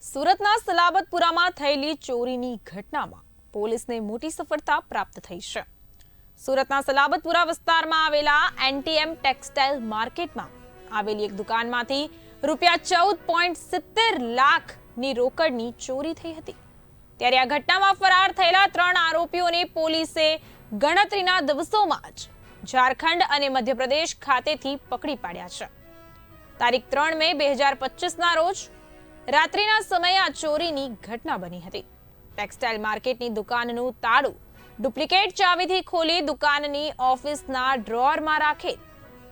સુરતના સલાબતપુરામાં થયેલી ચોરીની ઘટનામાં પોલીસને મોટી સફળતા પ્રાપ્ત થઈ છે। સુરતના સલાબતપુરા વિસ્તારમાં આવેલા એનટીએમ ટેક્સટાઇલ માર્કેટમાં આવેલી એક દુકાનમાંથી ₹14.70 લાખની રોકડની ચોરી થઈ હતી। ત્યારે આ ઘટનામાં ફરાર થયેલા 3 આરોપીઓને પોલીસે ગણતરીના દિવસોમાં જ ઝારખંડ અને મધ્યપ્રદેશ ખાતેથી પકડી પાડ્યા છે। તારીખ 3 મે 2025ના રોજ રાત્રિના સમયે આ ચોરીની ઘટના બની હતી। ટેક્સટાઇલ માર્કેટની દુકાનનું તાળું ડુપ્લિકેટ ચાવીથી ખોલી દુકાનની ઓફિસના ડ્રોઅરમાં રાખેલ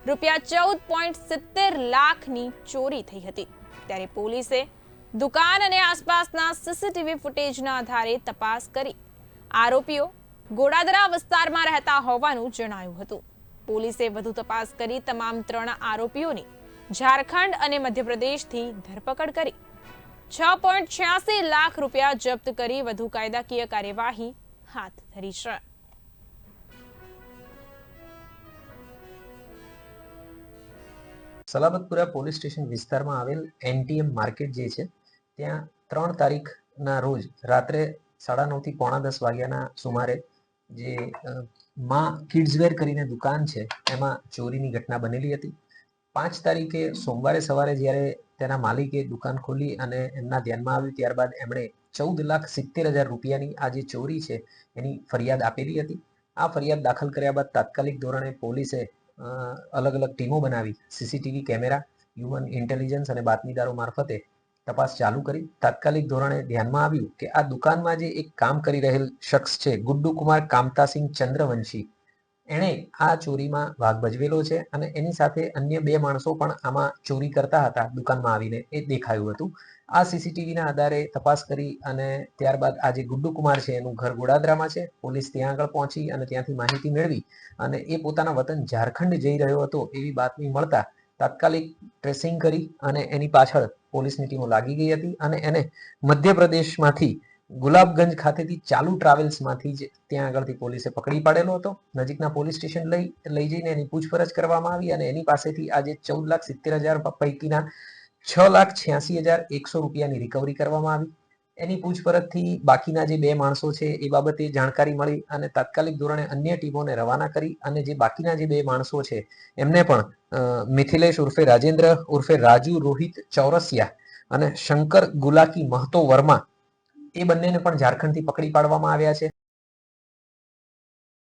₹14.70 લાખની ચોરી થઈ હતી। ત્યારે પોલીસે દુકાન અને આસપાસના સીસીટીવી ફૂટેજના આધારે તપાસ કરી આરોપીઓ ગોડાદરા વિસ્તારમાં રહેતા હોવાનું જણાયું હતું। પોલીસે વધુ તપાસ કરી તમામ 3 આરોપીઓની ઝારખંડ અને મધ્યપ્રદેશથી ધરપકડ કરી ₹6.86 લાખ જપ્ત કરી વધુ કાયદાકીય કાર્યવાહી હાથ ધરી છે। સલાબતપુરા પોલીસ સ્ટેશન વિસ્તારમાં આવેલ એનટીએમ માર્કેટ જે છે ત્યાં 3 તારીખના રોજ રાત્રે 9:30 થી 9:45 વાગ્યાના સુમારે જે માં કિડ્સવેર કરીને દુકાન છે એમાં ચોરીની ઘટના બનેલી હતી। 5 તારીખે સોમવારે સવારે જ્યારે તેના માલિકે દુકાન ખોલી અને એમના ધ્યાનમાં આવ્યું ત્યારબાદ એમણે ₹14,70,000ની આ જે ચોરી છે એની ફરિયાદ આપેલી હતી। આ ફરિયાદ દાખલ કર્યા બાદ તાત્કાલિક ધોરણે પોલીસે અલગ અલગ ટીમો બનાવી સીસીટીવી કેમેરા, હ્યુમન ઇન્ટેલિજન્સ અને બાતમીદારો મારફતે તપાસ ચાલુ કરી। તાત્કાલિક ધોરણે ધ્યાનમાં આવ્યું કે આ દુકાનમાં જે એક કામ કરી રહેલ શખ્સ છે ગુડ્ડુ કુમાર કામતાસિંહ ચંદ્રવંશી, એણે આ ચોરીમાં ભાગ ભજવેલો છે અને એની સાથે અન્ય 2 માણસો પણ આમાં ચોરી કરતા હતા દુકાનમાં આવીને એ દેખાયું હતું। આ સીસીટીવીના આધારે તપાસ કરી અને ત્યારબાદ આ જે ગુડ્ડુ કુમાર છે એનું ઘર ગોડાદરામાં છે। પોલીસ ત્યાં આગળ પહોંચી અને ત્યાંથી માહિતી મેળવી અને એ પોતાના વતન ઝારખંડ જઈ રહ્યો હતો એવી બાતમી મળતા તાત્કાલિક ટ્રેસિંગ કરી અને એની પાછળ પોલીસની ટીમો લાગી ગઈ હતી અને એને મધ્યપ્રદેશમાંથી ગુલાબગંજ ખાતેથી ચાલુ ટ્રાવેલ્સમાંથી જ ત્યાં આગળથી પોલીસે પકડી પાડેલો હતો। નજીકના પોલીસ સ્ટેશન લઈ જઈને એની પૂછપરછ કરવામાં આવી અને એની પાસેથી આજે ₹14,70,000 પૈકીના ₹6,86,100ની રિકવરી કરવામાં આવી। એની પૂછપરછથી બાકીના જે 2 માણસો છે એ બાબતે જાણકારી મળી અને તાત્કાલિક ધોરણે અન્ય ટીમોને રવાના કરી અને જે બાકીના જે 2 માણસો છે એમને પણ મિથિલેશ ઉર્ફે રાજેન્દ્ર ઉર્ફે રાજુ રોહિત ચૌરસિયા અને શંકર ગુલાકી મહતો વર્મા એ બંનેને પણ ઝારખંડથી પકડી પાડવામાં આવ્યા છે।